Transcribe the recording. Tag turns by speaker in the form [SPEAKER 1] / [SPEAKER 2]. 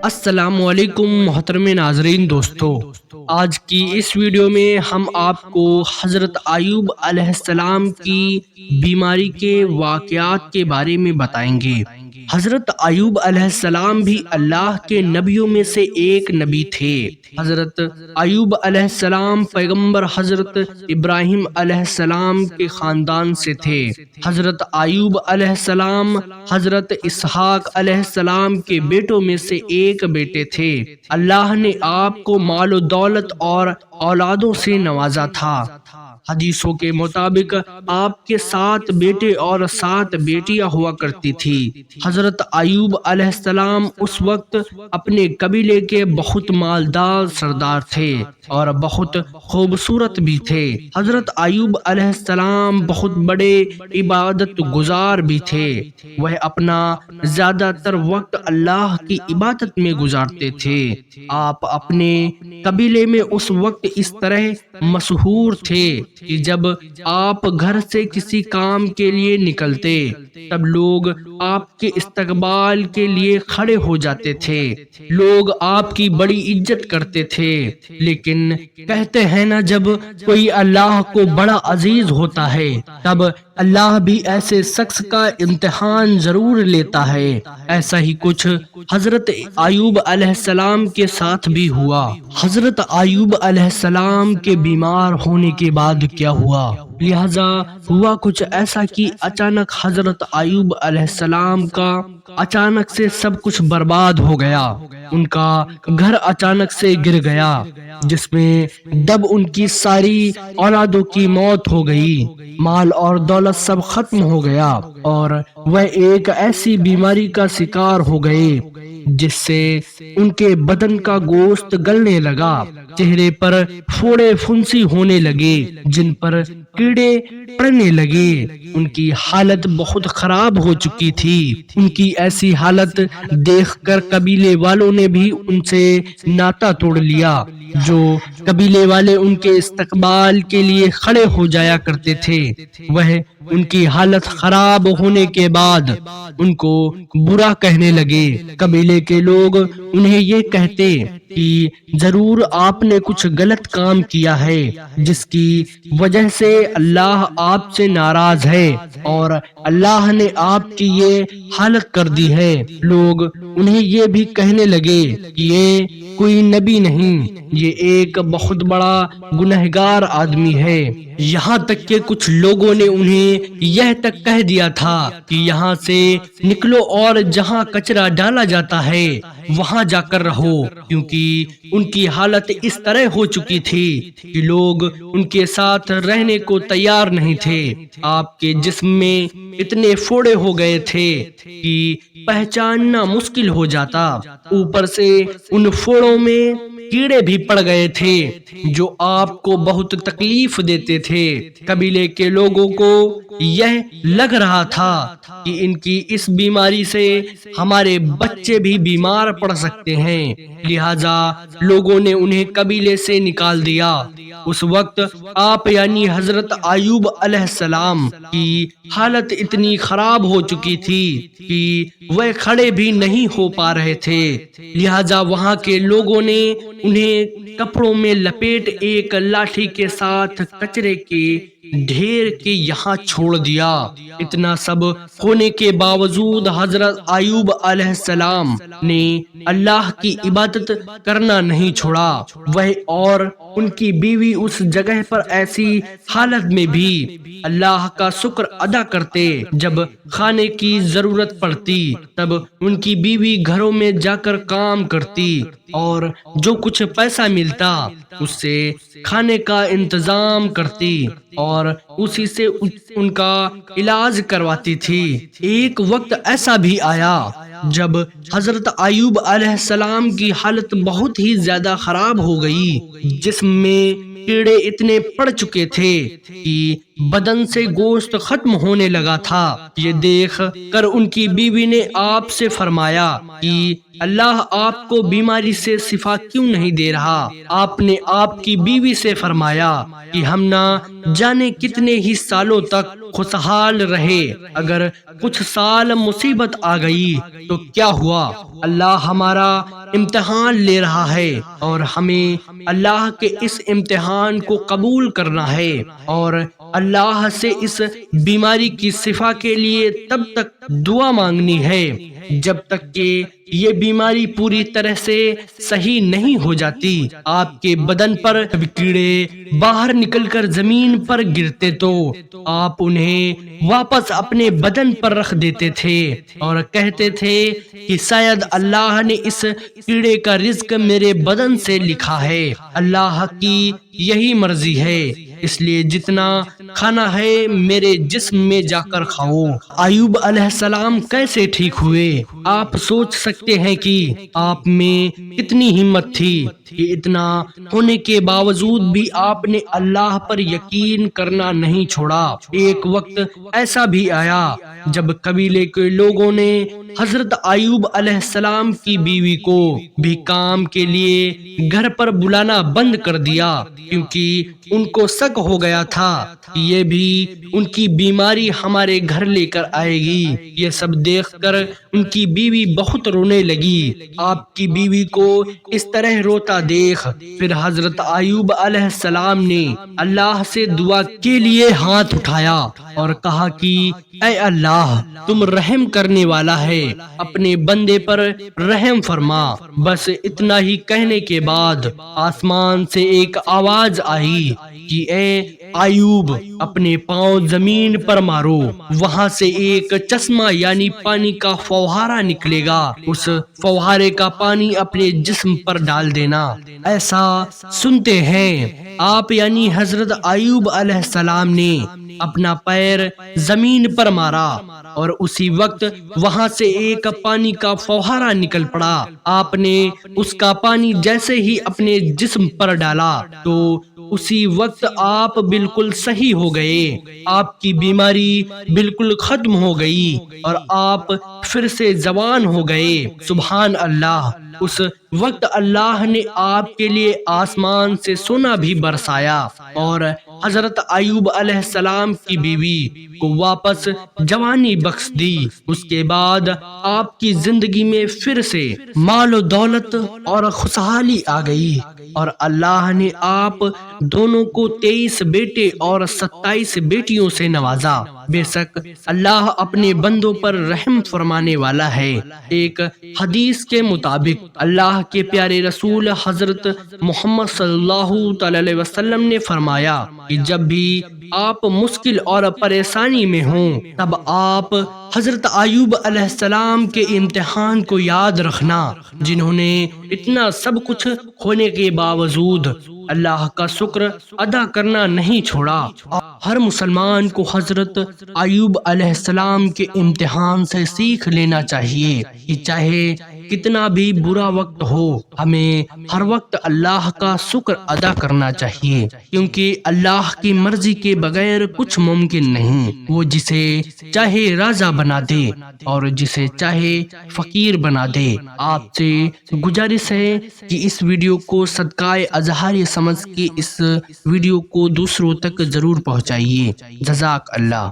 [SPEAKER 1] السلام علیکم محترم ناظرین دوستو، آج کی اس ویڈیو میں ہم آپ کو حضرت ایوب علیہ السلام کی بیماری کے واقعات کے بارے میں بتائیں گے۔ حضرت ایوب علیہ السلام بھی اللہ کے نبیوں میں سے ایک نبی تھے۔ حضرت ایوب علیہ السلام پیغمبر حضرت ابراہیم علیہ السلام کے خاندان سے تھے۔ حضرت ایوب علیہ السلام حضرت اسحاق علیہ السلام کے بیٹوں میں سے ایک بیٹے تھے۔ اللہ نے آپ کو مال و دولت اور اولادوں سے نوازا تھا۔ حدیثوں کے مطابق آپ کے 7 بیٹے اور 7 بیٹیاں ہوا کرتی تھی۔ حضرت ایوب علیہ السلام اس وقت اپنے قبیلے کے بہت مالدار سردار تھے اور بہت خوبصورت بھی تھے۔ حضرت ایوب علیہ السلام بہت بڑے عبادت گزار بھی تھے۔ وہ اپنا زیادہ تر وقت اللہ کی عبادت میں گزارتے تھے۔ آپ اپنے قبیلے میں اس وقت اس طرح مشہور تھے کہ جب آپ گھر سے کسی کام کے لیے نکلتے تب لوگ آپ کے استقبال کے لیے کھڑے ہو جاتے تھے۔ لوگ آپ کی بڑی عزت کرتے تھے، لیکن کہتے ہیں نا، جب کوئی اللہ کو بڑا عزیز ہوتا ہے تب اللہ بھی ایسے شخص کا امتحان ضرور لیتا ہے۔ ایسا ہی کچھ حضرت ایوب علیہ السلام کے ساتھ بھی ہوا۔ حضرت ایوب علیہ السلام کے بیمار ہونے کے بعد کیا ہوا؟ لہذا ہوا کچھ ایسا کہ اچانک حضرت ایوب علیہ السلام کا اچانک سے سب کچھ برباد ہو گیا۔ ان کا گھر اچانک سے گر گیا، جس میں دب ان کی ساری اولادوں کی موت ہو گئی۔ مال اور دولت سب ختم ہو گیا اور وہ ایک ایسی بیماری کا شکار ہو گئے جس سے ان کے بدن کا گوشت گلنے لگا، چہرے پر پھوڑے پھنسی ہونے لگے، جن پر کیڑے پڑنے لگے۔ ان کی حالت بہت خراب ہو چکی تھی۔ ان کی ایسی حالت دیکھ کر قبیلے والوں نے بھی ان سے ناطہ توڑ لیا۔ جو قبیلے والے ان کے استقبال کے لیے کھڑے ہو جایا کرتے تھے، وہ ان کی حالت خراب ہونے کے بعد ان کو برا کہنے لگے۔ قبیلے کے لوگ انہیں یہ کہتے کہ ضرور آپ نے کچھ غلط کام کیا ہے، جس کی وجہ سے اللہ آپ سے ناراض ہے اور اللہ نے آپ کی یہ حالت کر دی ہے۔ لوگ انہیں یہ بھی کہنے لگے کہ یہ کوئی نبی نہیں، یہ ایک بہت بڑا گنہگار آدمی ہے۔ یہاں تک کہ کچھ لوگوں نے انہیں یہ تک کہہ دیا تھا کہ یہاں سے نکلو اور جہاں کچرا ڈالا جاتا ہے وہاں جا کر رہو، کیونکہ ان کی حالت اس طرح ہو چکی تھی کہ لوگ ان کے ساتھ رہنے کو تیار نہیں تھے۔ آپ کے جسم میں اتنے پھوڑے ہو گئے تھے کہ پہچاننا مشکل ہو جاتا۔ اوپر سے ان پھوڑوں میں کیڑے بھی پڑ گئے تھے جو آپ کو بہت تکلیف دیتے تھے۔ قبیلے کے لوگوں کو یہ لگ رہا تھا کہ ان کی اس بیماری سے ہمارے بچے بھی بیمار پڑ سکتے ہیں، لہذا لوگوں نے انہیں قبیلے سے نکال دیا۔ اس وقت آپ یعنی حضرت ایوب علیہ السلام کی حالت اتنی خراب ہو چکی تھی کہ وہ کھڑے بھی نہیں ہو پا رہے تھے، لہذا وہاں کے لوگوں نے انہیں کپڑوں میں لپیٹ ایک لاٹھی کے ساتھ کچرے کے ڈھیر کے یہاں چھوڑ دیا۔ اتنا سب ہونے کے باوجود حضرت ایوب علیہ السلام نے اللہ کی عبادت کرنا نہیں چھوڑا۔ وہ اور ان کی بیوی اس جگہ پر ایسی حالت میں بھی اللہ کا شکر ادا کرتے۔ جب کھانے کی ضرورت پڑتی تب ان کی بیوی گھروں میں جا کر کام کرتی اور جو کچھ پیسہ ملتا اس سے کھانے کا انتظام کرتی اور اسی سے ان کا علاج کرواتی تھی۔ ایک وقت ایسا بھی آیا جب حضرت ایوب علیہ السلام کی حالت بہت ہی زیادہ خراب ہو گئی، جسم میں کیڑے اتنے پڑ چکے تھے کہ بدن سے گوشت ختم ہونے لگا تھا۔ یہ دیکھ کر ان کی بیوی نے آپ سے فرمایا کہ اللہ آپ کو بیماری سے شفا کیوں نہیں دے رہا؟ آپ نے آپ کی بیوی سے فرمایا کہ ہم نہ جانے کتنے ہی سالوں تک خوشحال رہے، اگر کچھ سال مصیبت آ گئی تو کیا ہوا؟ اللہ ہمارا امتحان لے رہا ہے اور ہمیں اللہ کے اس امتحان کو قبول کرنا ہے اور اللہ سے اس بیماری کی شفا کے لیے تب تک دعا مانگنی ہے جب تک کہ یہ بیماری پوری طرح سے صحیح نہیں ہو جاتی۔ آپ کے بدن پر جب کیڑے باہر نکل کر زمین پر گرتے تو آپ انہیں واپس اپنے بدن پر رکھ دیتے تھے اور کہتے تھے کہ شاید اللہ نے اس کیڑے کا رزق میرے بدن سے لکھا ہے، اللہ کی یہی مرضی ہے، اس لیے جتنا کھانا ہے میرے جسم میں جا کر کھاؤ۔ ایوب علیہ السلام کیسے ٹھیک ہوئے؟ آپ سوچ سکتے ہیں کہ آپ میں کتنی ہمت تھی کہ اتنا ہونے کے باوجود بھی آپ نے اللہ پر یقین کرنا نہیں چھوڑا۔ ایک وقت ایسا بھی آیا جب قبیلے کے لوگوں نے حضرت ایوب علیہ السلام کی بیوی کو بھی کام کے لیے گھر پر بلانا بند کر دیا، کیونکہ ان کو شک ہو گیا تھا کہ یہ بھی ان کی بیماری ہمارے گھر لے کر آئے گی۔ یہ سب دیکھ کر ان کی بیوی بہت رونے لگی۔ آپ کی بیوی کو اس طرح روتا دیکھ پھر حضرت ایوب علیہ السلام نے اللہ سے دعا کے لیے ہاتھ اٹھایا اور کہا کہ اے اللہ، تم رحم کرنے والا ہے، اپنے بندے پر رحم فرما۔ بس اتنا ہی کہنے کے بعد آسمان سے ایک آواز آئی کہ اے ایوب، اپنے پاؤں زمین پر مارو، وہاں سے ایک چشمہ یعنی پانی کا فوہارا نکلے گا، اس فوہارے کا پانی اپنے جسم پر ڈال دینا۔ ایسا سنتے ہیں آپ یعنی حضرت ایوب علیہ السلام نے اپنا پیر زمین پر مارا اور اسی وقت وہاں سے ایک پانی کا فوہارا نکل پڑا۔ آپ نے اس کا پانی جیسے ہی اپنے جسم پر ڈالا تو اسی وقت آپ بالکل صحیح ہو گئے، آپ کی بیماری بالکل ختم ہو گئی اور آپ پھر سے جوان ہو گئے۔ سبحان اللہ! اس وقت اللہ نے آپ کے لیے آسمان سے سونا بھی برسایا اور حضرت ایوب علیہ السلام کی بیوی کو واپس جوانی بخش دی۔ اس کے بعد آپ کی زندگی میں پھر سے مال و دولت اور خوشحالی آ گئی اور اللہ نے آپ دونوں کو 23 بیٹے اور 27 بیٹیوں سے نوازا۔ بے شک اللہ اپنے بندوں پر رحم فرمانے والا ہے۔ ایک حدیث کے مطابق اللہ کے پیارے رسول حضرت محمد صلی اللہ تعالی علیہ وسلم نے فرمایا کہ جب بھی آپ مشکل اور پریشانی میں ہوں تب آپ حضرت ایوب علیہ السلام کے امتحان کو یاد رکھنا، جنہوں نے اتنا سب کچھ ہونے کے باوجود اللہ کا شکر ادا کرنا نہیں چھوڑا۔ ہر مسلمان کو حضرت ایوب علیہ السلام کے امتحان سے سیکھ لینا چاہیے کہ چاہے کتنا بھی برا وقت ہو، ہمیں ہر وقت اللہ کا شکر ادا کرنا چاہیے، کیونکہ اللہ کی مرضی کے بغیر کچھ ممکن نہیں۔ وہ جسے چاہے راضی بنا دے اور جسے چاہے فقیر بنا دے۔ آپ سے گزارش ہے کہ اس ویڈیو کو صدقہ اظہار سمجھ کے اس ویڈیو کو دوسروں تک ضرور پہنچائیے۔ جزاک اللہ۔